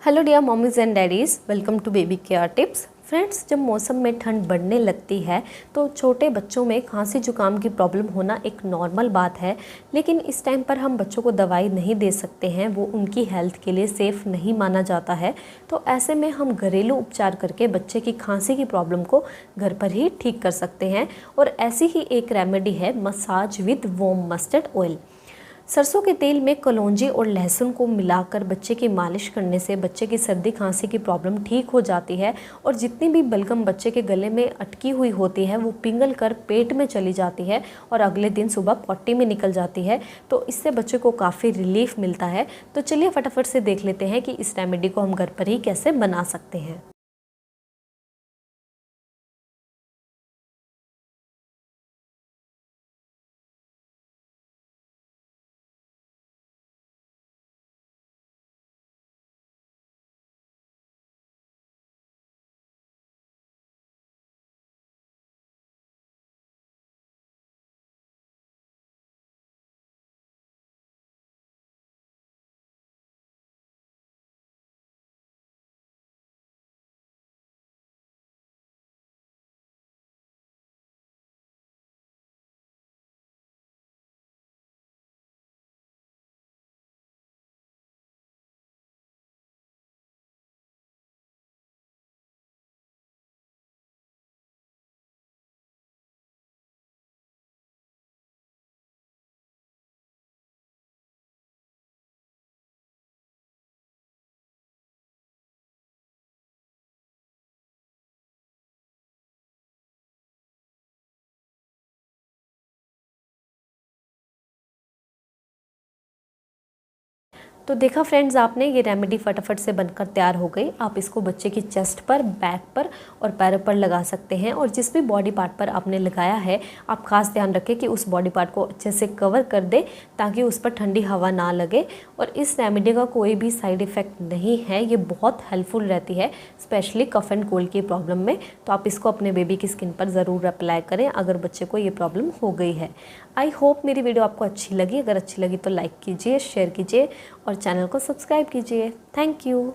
Hello dear mommies and daddies, welcome to baby care tips. Friends, जब मौसम में ठंड बढ़ने लगती है तो छोटे बच्चों में खांसी जुकाम की प्रॉब्लम होना एक नॉर्मल बात है। लेकिन इस टाइम पर हम बच्चों को दवाई नहीं दे सकते हैं, वो उनकी हेल्थ के लिए सेफ़ नहीं माना जाता है। तो ऐसे में हम घरेलू उपचार करके बच्चे की खांसी की प्रॉब्लम को घर पर ही ठीक कर सकते हैं। और ऐसी ही एक रेमेडी है massage with warm mustard oil. सरसों के तेल में कलौंजी और लहसुन को मिलाकर बच्चे की मालिश करने से बच्चे की सर्दी खांसी की प्रॉब्लम ठीक हो जाती है। और जितनी भी बलगम बच्चे के गले में अटकी हुई होती है वो पिघल कर पेट में चली जाती है और अगले दिन सुबह पॉटी में निकल जाती है। तो इससे बच्चे को काफ़ी रिलीफ मिलता है। तो चलिए फटाफट से देख लेते हैं कि इस रेमेडी को हम घर पर ही कैसे बना सकते हैं। तो देखा फ्रेंड्स, आपने ये रेमेडी फटाफट से बनकर तैयार हो गई। आप इसको बच्चे की चेस्ट पर, बैक पर और पैरों पर लगा सकते हैं। और जिस भी बॉडी पार्ट पर आपने लगाया है, आप खास ध्यान रखें कि उस बॉडी पार्ट को अच्छे से कवर कर दे ताकि उस पर ठंडी हवा ना लगे। और इस रेमेडी का कोई भी साइड इफ़ेक्ट नहीं है, ये बहुत हेल्पफुल रहती है स्पेशली कफ एंड कोल्ड की प्रॉब्लम में। तो आप इसको अपने बेबी की स्किन पर ज़रूर अप्लाई करें अगर बच्चे को ये प्रॉब्लम हो गई है। आई होप मेरी वीडियो आपको अच्छी लगी। अगर अच्छी लगी तो लाइक कीजिए, शेयर कीजिए और चैनल को सब्सक्राइब कीजिए। Thank you.